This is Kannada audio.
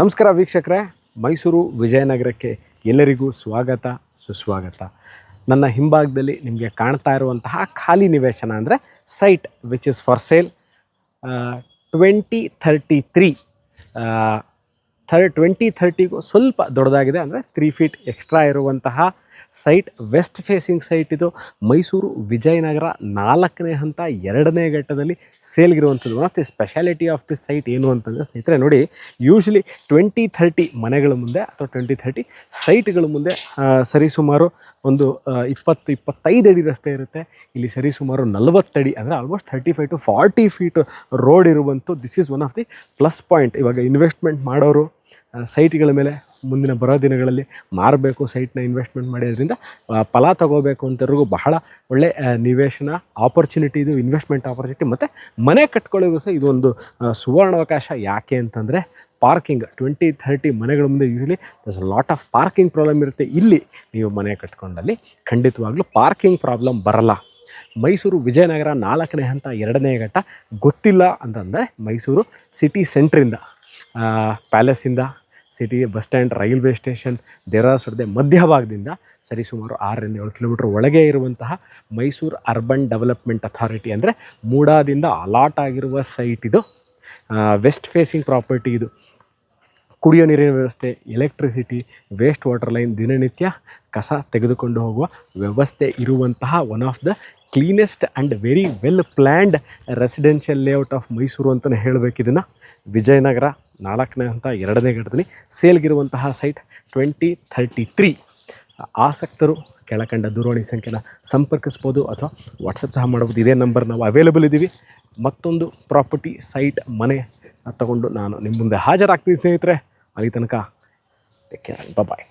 ನಮಸ್ಕಾರ ವೀಕ್ಷಕರೇ, ಮೈಸೂರು ವಿಜಯನಗರಕ್ಕೆ ಎಲ್ಲರಿಗೂ ಸ್ವಾಗತ ಸುಸ್ವಾಗತ. ನನ್ನ ಹಿಂಭಾಗದಲ್ಲಿ ನಿಮಗೆ ಕಾಣ್ತಾ ಇರುವಂತಹ ಖಾಲಿ ನಿವೇಶನ ಅಂದರೆ site which is for sale 2033 2030ಗೂ ಸ್ವಲ್ಪ ದೊಡ್ಡದಾಗಿದೆ. ಅಂದರೆ 3 ಫೀಟ್ ಎಕ್ಸ್ಟ್ರಾ ಇರುವಂತಹ ಸೈಟ್, ವೆಸ್ಟ್ ಫೇಸಿಂಗ್ ಸೈಟ್. ಇದು ಮೈಸೂರು ವಿಜಯನಗರ 4ನೇ ಹಂತ 2ನೇ ಘಟ್ಟದಲ್ಲಿ ಸೇಲ್ಗಿರುವಂಥದ್ದು. One of the speciality of this site ಏನು ಅಂತಂದರೆ ಸ್ನೇಹಿತರೆ ನೋಡಿ, ಯೂಶ್ವಲಿ 2030 ಮನೆಗಳ ಮುಂದೆ ಅಥವಾ 2030 ಸೈಟ್ಗಳ ಮುಂದೆ ಸರಿಸುಮಾರು ಒಂದು 20-25 ಅಡಿ ರಸ್ತೆ ಇರುತ್ತೆ. ಇಲ್ಲಿ ಸರಿಸುಮಾರು 40 ಅಡಿ ಅಂದರೆ ಆಲ್ಮೋಸ್ಟ್ 35 to 40 ಫೀಟ್ ರೋಡ್ ಇರುವಂಥ this is one of the plus point. ಇವಾಗ ಇನ್ವೆಸ್ಟ್ಮೆಂಟ್ ಮಾಡೋರು ಸೈಟ್ಗಳ ಮೇಲೆ ಮುಂದಿನ ಬರೋ ದಿನಗಳಲ್ಲಿ ಮಾರಬೇಕು, ಸೈಟ್ನ ಇನ್ವೆಸ್ಟ್ಮೆಂಟ್ ಮಾಡೋದ್ರಿಂದ ಫಲ ತಗೋಬೇಕು ಅಂತವ್ರಿಗೂ ಬಹಳ ಒಳ್ಳೆ ನಿವೇಶನ ಆಪರ್ಚುನಿಟಿ ಇದು, ಇನ್ವೆಸ್ಟ್ಮೆಂಟ್ ಆಪರ್ಚುನಿಟಿ. ಮತ್ತು ಮನೆ ಕಟ್ಕೊಳ್ಳೋದು ಸಹ ಇದೊಂದು ಸುವರ್ಣಾವಕಾಶ. ಯಾಕೆ ಅಂತಂದರೆ ಪಾರ್ಕಿಂಗ್ 2030 ಮನೆಗಳ ಮುಂದೆ usually ದರ್ಸ್ lot of parking problem ಇರುತ್ತೆ. ಇಲ್ಲಿ ನೀವು ಮನೆ ಕಟ್ಕೊಂಡಲ್ಲಿ ಖಂಡಿತವಾಗ್ಲೂ ಪಾರ್ಕಿಂಗ್ ಪ್ರಾಬ್ಲಮ್ ಬರಲ್ಲ. ಮೈಸೂರು ವಿಜಯನಗರ 4ನೇ ಹಂತ 2ನೇ ಘಟ್ಟ ಗೊತ್ತಿಲ್ಲ ಅಂತಂದರೆ ಮೈಸೂರು ಸಿಟಿ ಸೆಂಟ್ರಿಂದ, ಪ್ಯಾಲೇಸಿಂದ, city bus stand, railway station, Devaraja ಮಧ್ಯಭಾಗದಿಂದ ಸರಿಸುಮಾರು 6-7 ಕಿಲೋಮೀಟರ್ ಒಳಗೆ ಇರುವಂತಹ ಮೈಸೂರು ಅರ್ಬನ್ ಡೆವಲಪ್ಮೆಂಟ್ ಅಥಾರಿಟಿ ಅಂದರೆ ಮೂಡಾದಿಂದ ಅಲಾಟ್ ಆಗಿರುವ ಸೈಟ್ ಇದು. ವೆಸ್ಟ್ ಫೇಸಿಂಗ್ ಪ್ರಾಪರ್ಟಿ ಇದು. ಕುಡಿಯೋ ನೀರಿನ ವ್ಯವಸ್ಥೆ, ಎಲೆಕ್ಟ್ರಿಸಿಟಿ, ವೇಸ್ಟ್ ವಾಟರ್ ಲೈನ್, ದಿನನಿತ್ಯ ಕಸ ತೆಗೆದುಕೊಂಡು ಹೋಗುವ ವ್ಯವಸ್ಥೆ ಇರುವಂತಹ one of the cleanest and very well planned residential layout of Mysuru ಅಂತಲೇ ಹೇಳಬೇಕು. ಇದನ್ನು ವಿಜಯನಗರ 4ನೇ ಹಂತ 2ನೇ ಘಟ್ಟದಲ್ಲಿ ಸೇಲ್ಗಿರುವಂತಹ ಸೈಟ್ 2033. ಆಸಕ್ತರು ಕೆಳಕಂಡ ದೂರವಾಣಿ ಸಂಖ್ಯೆನ ಸಂಪರ್ಕಿಸ್ಬೋದು ಅಥವಾ ವಾಟ್ಸಪ್ ಸಹ ಮಾಡ್ಬೋದು. ಇದೇ ನಂಬರ್ ನಾವು ಅವೈಲೇಬಲ್ ಇದ್ದೀವಿ. ಮತ್ತೊಂದು ಪ್ರಾಪರ್ಟಿ ಸೈಟ್ ಮನೆ ತಗೊಂಡು ನಾನು ನಿಮ್ಮ ಮುಂದೆ ಹಾಜರಾಗ್ತೀನಿ ಸ್ನೇಹಿತರೆ. ಅಲ್ಲಿ ತನಕ ಟೇಕ್ ಕೇರ್, ಬಾಯ್.